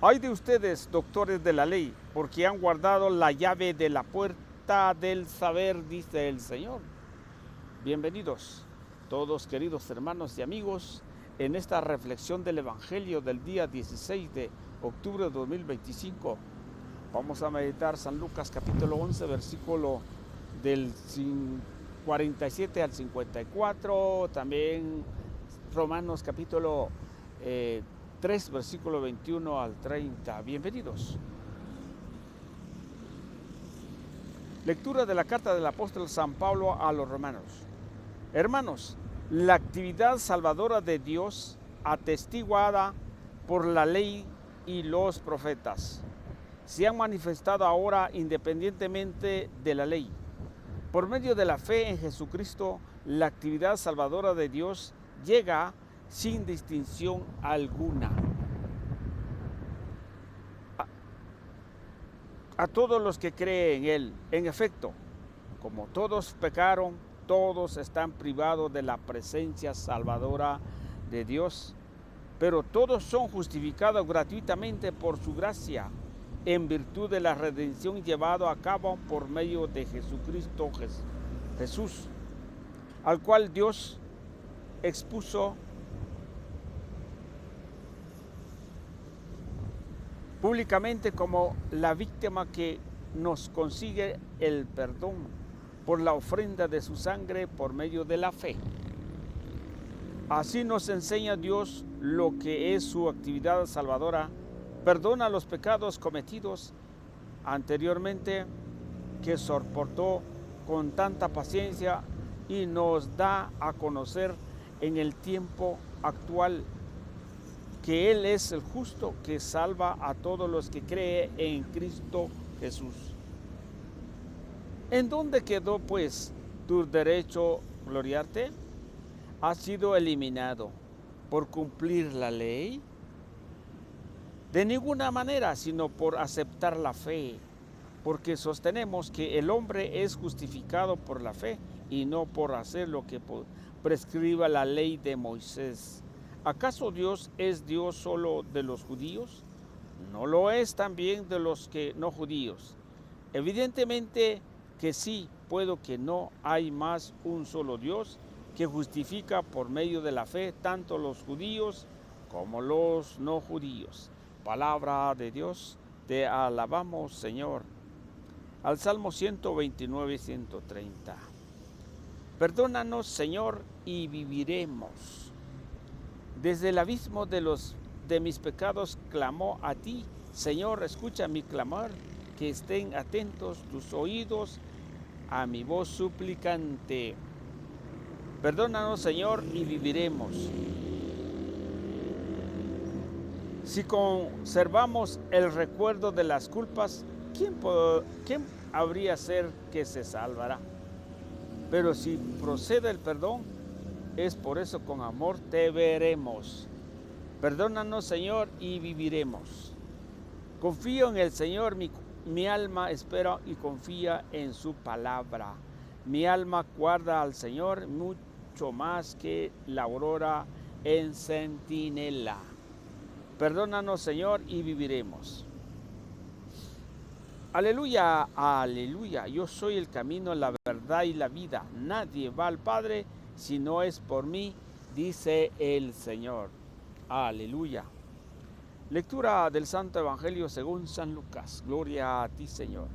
Ay de ustedes, doctores de la ley, porque han guardado la llave de la puerta del saber, dice el Señor. Bienvenidos, todos queridos hermanos y amigos, en esta reflexión del Evangelio del día 16 de octubre de 2025. Vamos a meditar San Lucas capítulo 11, versículo del 47 al 54, también Romanos capítulo 3, versículo 21 al 30. Bienvenidos. Lectura de la carta del apóstol San Pablo a los romanos. Hermanos, la actividad salvadora de Dios, atestiguada por la ley y los profetas, se han manifestado ahora independientemente de la ley. Por medio de la fe en Jesucristo, la actividad salvadora de Dios llega sin distinción alguna a todos los que creen en Él. En efecto, como todos pecaron, todos están privados de la presencia salvadora de Dios, pero todos son justificados gratuitamente por su gracia, en virtud de la redención llevada a cabo por medio de Jesucristo Jesús, al cual Dios expuso públicamente como la víctima que nos consigue el perdón por la ofrenda de su sangre por medio de la fe. Así nos enseña Dios lo que es su actividad salvadora. Perdona los pecados cometidos anteriormente, que soportó con tanta paciencia y nos da a conocer en el tiempo actual que Él es el justo que salva a todos los que creen en Cristo Jesús. ¿En dónde quedó pues tu derecho a gloriarte? ¿Ha sido eliminado por cumplir la ley? De ninguna manera, sino por aceptar la fe, porque sostenemos que el hombre es justificado por la fe y no por hacer lo que prescriba la ley de Moisés. ¿Acaso Dios es Dios solo de los judíos? ¿No lo es también de los que no judíos? Evidentemente que sí, puesto que no hay más un solo Dios que justifica por medio de la fe tanto los judíos como los no judíos. Palabra de Dios, te alabamos, Señor. Al Salmo 129, 130. Perdónanos, Señor, y viviremos. Desde el abismo de mis pecados clamó a ti. Señor, escucha mi clamor, que estén atentos tus oídos a mi voz suplicante. Perdónanos, Señor, y viviremos. Si conservamos el recuerdo de las culpas, ¿quién habría ser que se salvará? Pero si procede el perdón, es por eso con amor te veremos. Perdónanos, Señor, y viviremos. Confío en el Señor, mi alma espera y confía en su palabra. Mi alma guarda al Señor mucho más que la aurora en centinela. Perdónanos, Señor, y viviremos. Aleluya, aleluya. Yo soy el camino, la verdad y la vida. Nadie va al Padre si no es por mí, dice el Señor. Aleluya. Lectura del Santo Evangelio según San Lucas. Gloria a ti, Señor.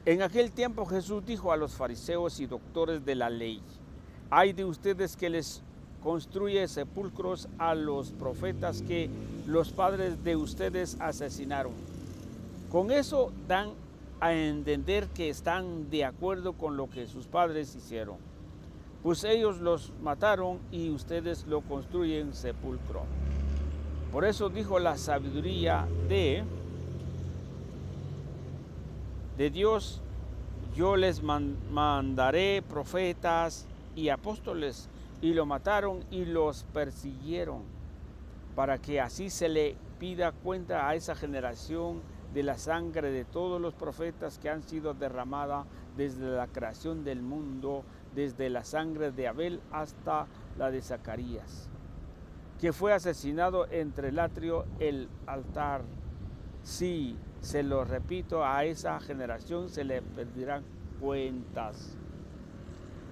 En aquel tiempo Jesús dijo a los fariseos y doctores de la ley: ay de ustedes que les construye sepulcros a los profetas que los padres de ustedes asesinaron. Con eso dan a entender que están de acuerdo con lo que sus padres hicieron, pues ellos los mataron y ustedes lo construyen sepulcro. Por eso dijo la sabiduría de Dios: yo les mandaré profetas y apóstoles, y lo mataron y los persiguieron, para que así se le pida cuenta a esa generación de la sangre de todos los profetas que han sido derramada desde la creación del mundo, desde la sangre de Abel hasta la de Zacarías, que fue asesinado entre el atrio y el altar. Sí, se lo repito, a esa generación se le pedirán cuentas.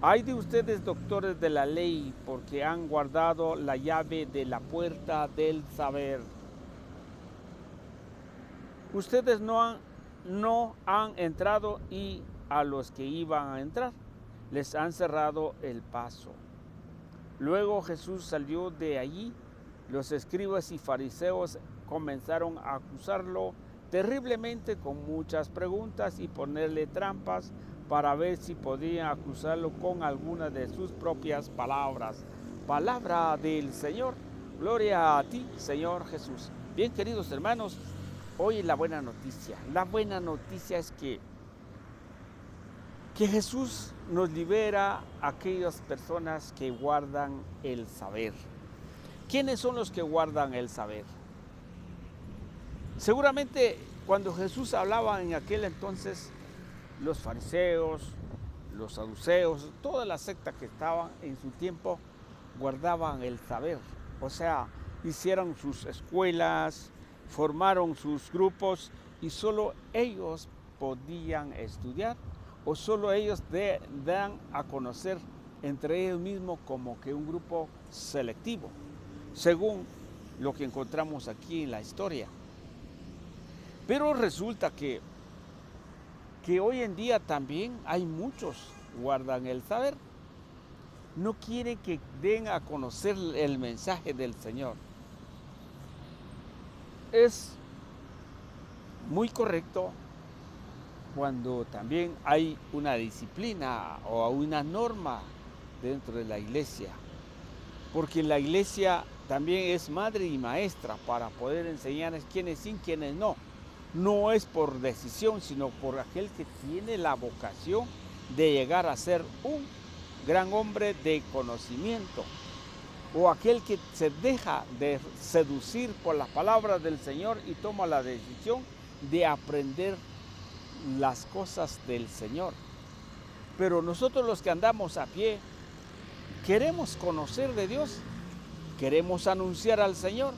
Ay de ustedes, doctores de la ley, porque han guardado la llave de la puerta del saber. Ustedes no han entrado, y a los que iban a entrar les han cerrado el paso. Luego Jesús salió de allí. Los escribas y fariseos comenzaron a acusarlo terriblemente con muchas preguntas y ponerle trampas para ver si podían acusarlo con alguna de sus propias palabras. Palabra del Señor. Gloria a ti, Señor Jesús. Bien, queridos hermanos, hoy la buena noticia. La buena noticia es que Jesús nos libera a aquellas personas que guardan el saber. ¿Quiénes son los que guardan el saber? Seguramente cuando Jesús hablaba en aquel entonces, los fariseos, los saduceos, toda la secta que estaba en su tiempo, guardaban el saber. O sea, hicieron sus escuelas, formaron sus grupos y solo ellos podían estudiar, o solo ellos dan a conocer entre ellos mismos como que un grupo selectivo, según lo que encontramos aquí en la historia. Pero resulta que hoy en día también hay muchos guardan el saber. No quieren que den a conocer el mensaje del Señor. Es muy correcto cuando también hay una disciplina o una norma dentro de la iglesia, porque la iglesia también es madre y maestra para poder enseñarles quiénes sí, quiénes no. No es por decisión, sino por aquel que tiene la vocación de llegar a ser un gran hombre de conocimiento, o aquel que se deja de seducir por las palabras del Señor y toma la decisión de aprender las cosas del Señor. Pero nosotros, los que andamos a pie, queremos conocer de Dios, queremos anunciar al Señor,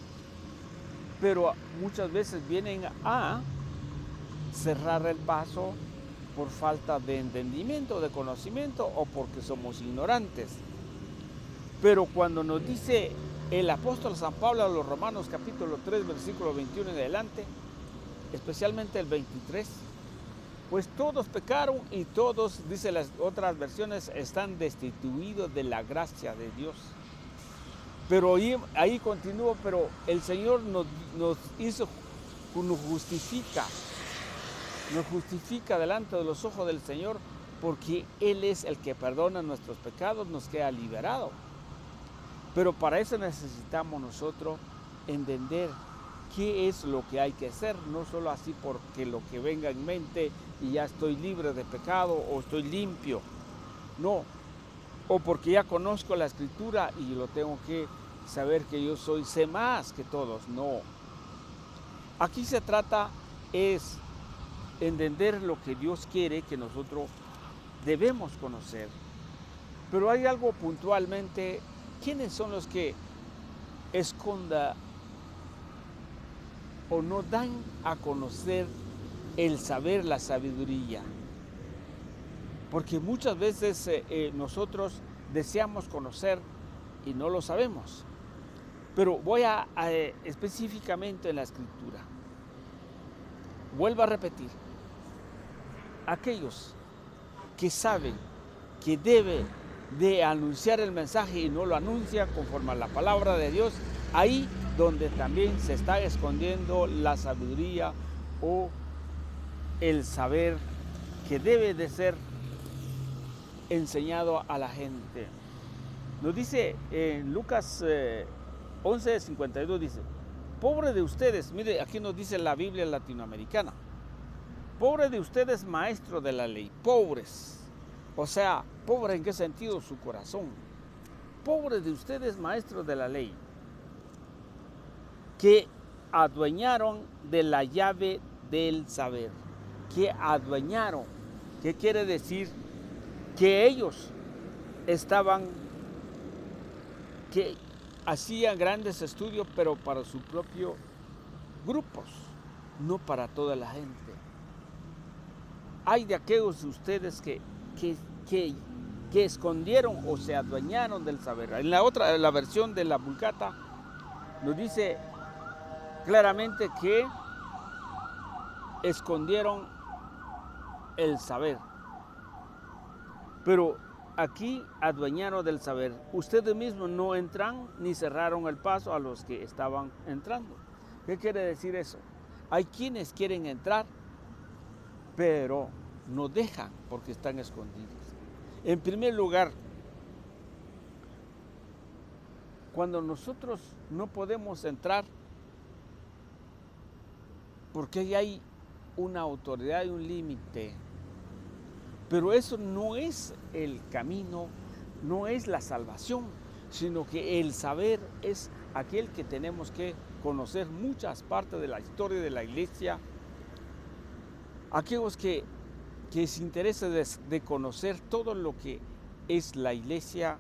pero muchas veces vienen a cerrar el paso por falta de entendimiento, de conocimiento, o porque somos ignorantes. Pero cuando nos dice el apóstol San Pablo a los Romanos capítulo 3, versículo 21 en adelante, especialmente el 23, pues todos pecaron y todos, dice las otras versiones, están destituidos de la gracia de Dios. Pero ahí continúa, pero el Señor nos justifica delante de los ojos del Señor, porque Él es el que perdona nuestros pecados, nos queda liberado. Pero para eso necesitamos nosotros entender qué es lo que hay que hacer, no solo así porque lo que venga en mente y ya estoy libre de pecado o estoy limpio, no, o porque ya conozco la Escritura y lo tengo que saber que yo sé más que todos, no. Aquí se trata es entender lo que Dios quiere que nosotros debemos conocer. Pero hay algo puntualmente, ¿quiénes son los que escondan o no dan a conocer el saber, la sabiduría? Porque muchas veces nosotros deseamos conocer y no lo sabemos. Pero voy a específicamente en la Escritura. Vuelvo a repetir. Aquellos que saben que debe de anunciar el mensaje y no lo anuncia conforme a la palabra de Dios, ahí donde también se está escondiendo la sabiduría o el saber que debe de ser enseñado a la gente. Nos dice en Lucas 11:52, dice: pobre de ustedes, mire, aquí nos dice la Biblia latinoamericana, pobre de ustedes, maestros de la ley, pobres, o sea, pobre en qué sentido, su corazón, pobres de ustedes, maestros de la ley, que adueñaron de la llave del saber, que adueñaron, ¿qué quiere decir? Que ellos estaban, que hacían grandes estudios, pero para sus propios grupos, no para toda la gente. Hay de aquellos de ustedes que escondieron o se adueñaron del saber. En la versión de la Vulgata, nos dice claramente que escondieron el saber. Pero aquí adueñaron del saber. Ustedes mismos no entran ni cerraron el paso a los que estaban entrando. ¿Qué quiere decir eso? Hay quienes quieren entrar, pero no dejan porque están escondidos. En primer lugar, cuando nosotros no podemos entrar, porque ahí hay una autoridad y un límite. Pero eso no es el camino, no es la salvación, sino que el saber es aquel que tenemos que conocer muchas partes de la historia de la iglesia. Aquellos que se interesan de conocer todo lo que es la iglesia,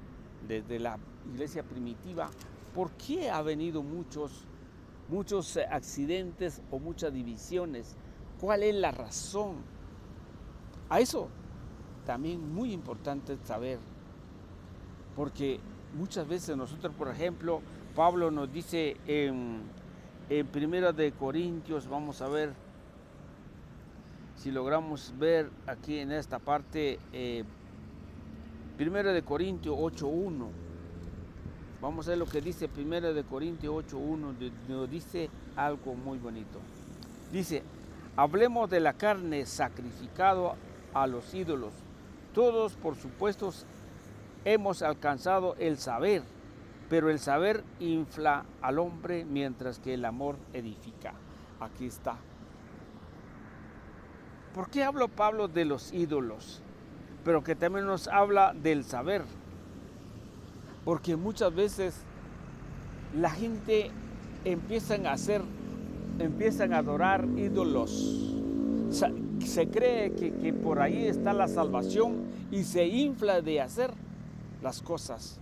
desde la iglesia primitiva, ¿por qué ha venido muchos accidentes o muchas divisiones? ¿Cuál es la razón? A eso también muy importante saber, porque muchas veces nosotros, por ejemplo, Pablo nos dice en 1 de Corintios, vamos a ver si logramos ver aquí en esta parte, 1 de Corintios 8.1. Vamos a ver lo que dice 1 de Corintios 8.1, nos dice algo muy bonito. Dice, hablemos de la carne sacrificado a los ídolos. Todos, por supuesto, hemos alcanzado el saber, pero el saber infla al hombre mientras que el amor edifica. Aquí está. ¿Por qué habló Pablo de los ídolos? Pero que también nos habla del saber. Porque muchas veces la gente empiezan a adorar ídolos. Se cree que por ahí está la salvación y se infla de hacer las cosas.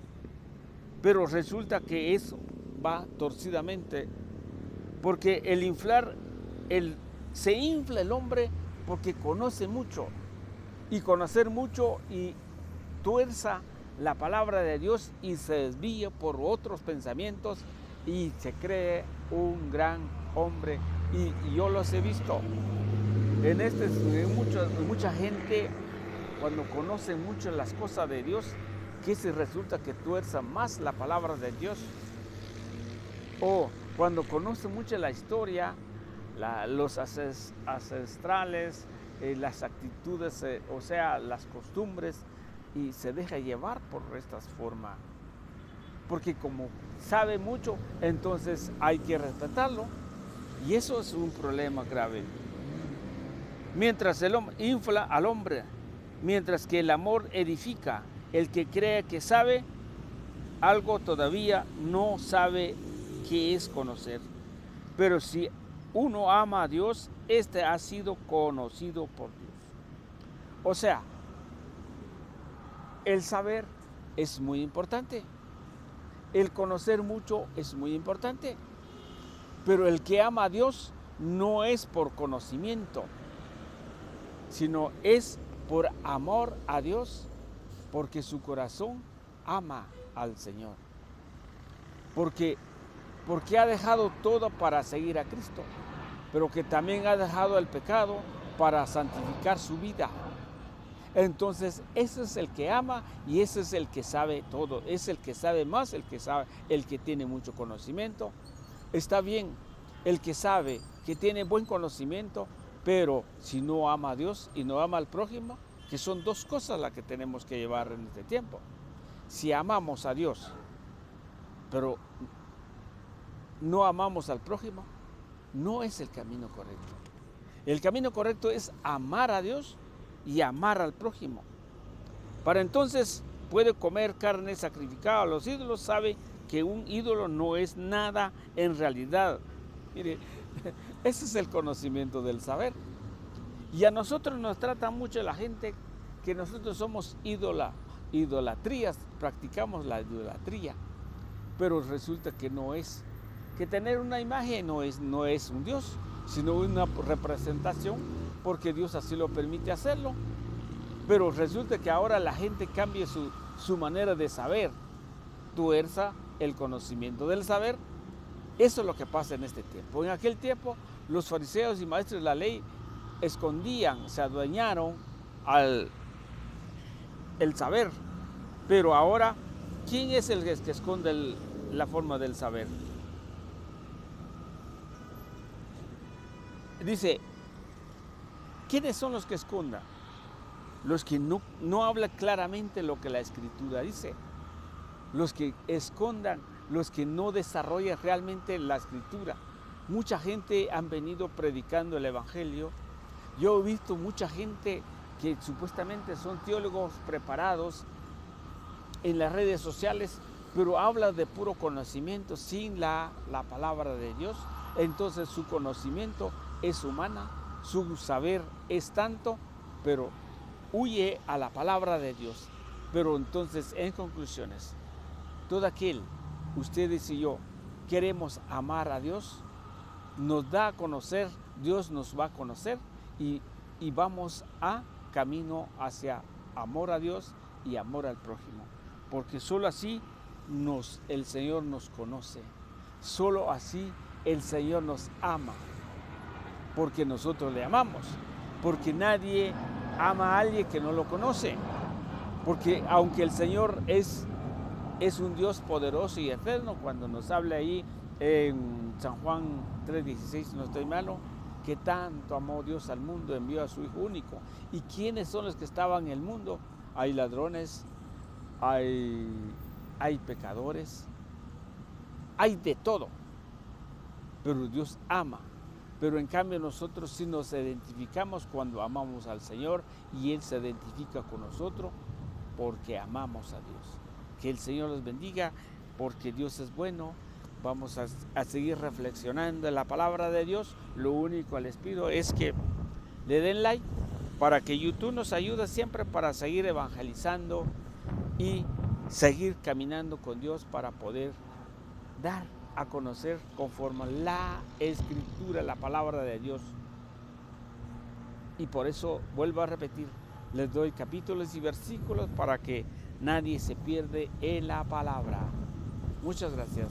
Pero resulta que eso va torcidamente. Porque se infla el hombre porque conoce mucho. Y conocer mucho y tuerza la palabra de Dios y se desvía por otros pensamientos y se cree un gran hombre. Y yo los he visto. Mucha gente, cuando conoce mucho las cosas de Dios, que se resulta que tuerza más la palabra de Dios. O cuando conoce mucho la historia, los ancestrales, las actitudes, o sea, las costumbres, y se deja llevar por estas formas. Porque como sabe mucho, entonces hay que respetarlo. Y eso es un problema grave. Mientras el hombre infla al hombre, mientras que el amor edifica, el que cree que sabe algo todavía no sabe qué es conocer. Pero si uno ama a Dios, este ha sido conocido por Dios. O sea, el saber es muy importante. El conocer mucho es muy importante. Pero el que ama a Dios no es por conocimiento, sino es por amor a Dios, porque su corazón ama al Señor. Porque ha dejado todo para seguir a Cristo, pero que también ha dejado el pecado para santificar su vida. Entonces, ese es el que ama y ese es el que sabe todo. Es el que sabe más, el que tiene mucho conocimiento. Está bien, el que sabe, que tiene buen conocimiento, pero si no ama a Dios y no ama al prójimo, que son dos cosas las que tenemos que llevar en este tiempo. Si amamos a Dios, pero no amamos al prójimo, no es el camino correcto. El camino correcto es amar a Dios y amar al prójimo. Para entonces puede comer carne sacrificada a los ídolos, sabe que un ídolo no es nada en realidad. Mire, ese es el conocimiento del saber. Y a nosotros nos trata mucho la gente que nosotros somos idolatrías, practicamos la idolatría. pero resulta que no es, que tener una imagen no es un Dios, sino una representación, porque Dios así lo permite hacerlo. Pero resulta que ahora la gente cambia su manera de saber, tuerza el conocimiento del saber. Eso es lo que pasa en este tiempo. En aquel tiempo los fariseos y maestros de la ley escondían, se adueñaron el saber. Pero ahora, ¿quién es el que esconde la forma del saber? Dice, ¿quiénes son los que escondan? Los que no hablan claramente lo que la Escritura dice. Los que escondan, los que no desarrollan realmente la Escritura. Mucha gente han venido predicando el Evangelio. Yo he visto mucha gente que supuestamente son teólogos preparados en las redes sociales, pero habla de puro conocimiento sin la palabra de Dios. Entonces su conocimiento es humana, su saber es tanto, pero huye a la palabra de Dios. Pero entonces, en conclusiones, todo aquel, ustedes y yo, queremos amar a Dios, nos da a conocer, Dios nos va a conocer y vamos a camino hacia amor a Dios y amor al prójimo. Porque solo así el Señor nos conoce, solo así el Señor nos ama, porque nosotros le amamos, porque nadie ama a alguien que no lo conoce, porque aunque el Señor es un Dios poderoso y eterno, cuando nos habla ahí en San Juan 3:16, no estoy malo, que tanto amó Dios al mundo, envió a su Hijo único. ¿Y quiénes son los que estaban en el mundo? Hay ladrones, hay pecadores, hay de todo, pero Dios ama. Pero en cambio nosotros sí nos identificamos cuando amamos al Señor y Él se identifica con nosotros porque amamos a Dios. Que el Señor los bendiga porque Dios es bueno. Vamos a seguir reflexionando en la palabra de Dios. Lo único que les pido es que le den like para que YouTube nos ayude siempre para seguir evangelizando y seguir caminando con Dios para poder dar a conocer conforme la Escritura, la palabra de Dios. Y por eso vuelvo a repetir, les doy capítulos y versículos para que nadie se pierde en la palabra. Muchas gracias.